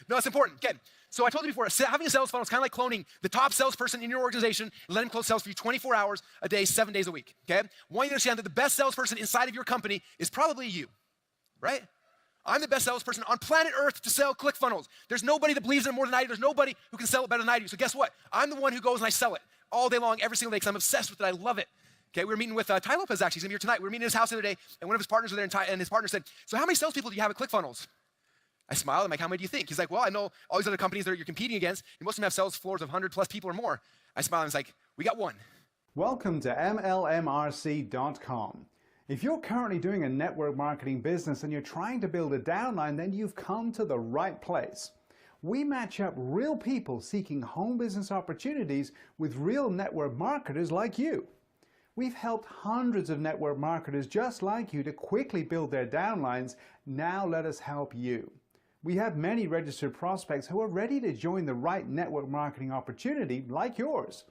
No, it's important. Again, so I told you before, having a sales funnel is kind of like cloning the top salesperson in your organization and letting him close sales for you 24 hours a day, 7 days a week, okay? I want you to understand that the best salesperson inside of your company is probably you, right? I'm the best salesperson on planet Earth to sell ClickFunnels. There's nobody that believes in it more than I do. There's nobody who can sell it better than I do. So guess what? I'm the one who goes and I sell it all day long, every single day, because I'm obsessed with it. I love it. Okay, we were meeting with Ty Lopez, actually. He's gonna be here tonight. We were meeting in his house the other day, and one of his partners were there, and his partner said, so how many salespeople do you have at ClickFunnels? I smiled. I'm like, how many do you think? He's like, well, I know all these other companies that you're competing against, and most of them have sales floors of 100 plus people or more. I smiled and was like, we got one. Welcome to MLMRC.COM. If you're currently doing a network marketing business and you're trying to build a downline, then you've come to the right place. We match up real people seeking home business opportunities with real network marketers like you. We've helped hundreds of network marketers just like you to quickly build their downlines. Now let us help you. We have many registered prospects who are ready to join the right network marketing opportunity like yours.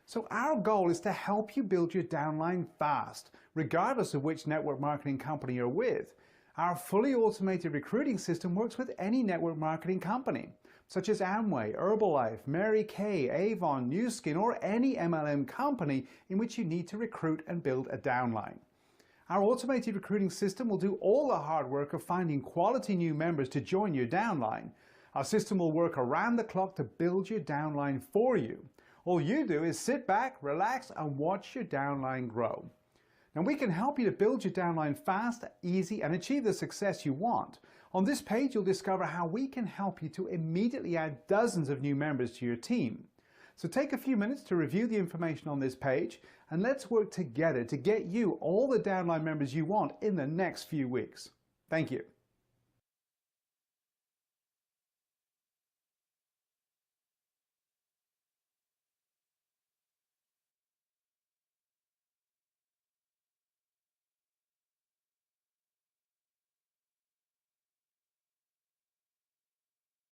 So our goal is to help you build your downline fast, regardless of which network marketing company you're with. Our fully automated recruiting system works with any network marketing company, such as Amway, Herbalife, Mary Kay, Avon, Nu Skin, or any MLM company in which you need to recruit and build a downline. Our automated recruiting system will do all the hard work of finding quality new members to join your downline. Our system will work around the clock to build your downline for you. All you do is sit back, relax, and watch your downline grow. Now we can help you to build your downline fast, easy, and achieve the success you want. On this page, you'll discover how we can help you to immediately add dozens of new members to your team. So take a few minutes to review the information on this page, and let's work together to get you all the downline members you want in the next few weeks. Thank you.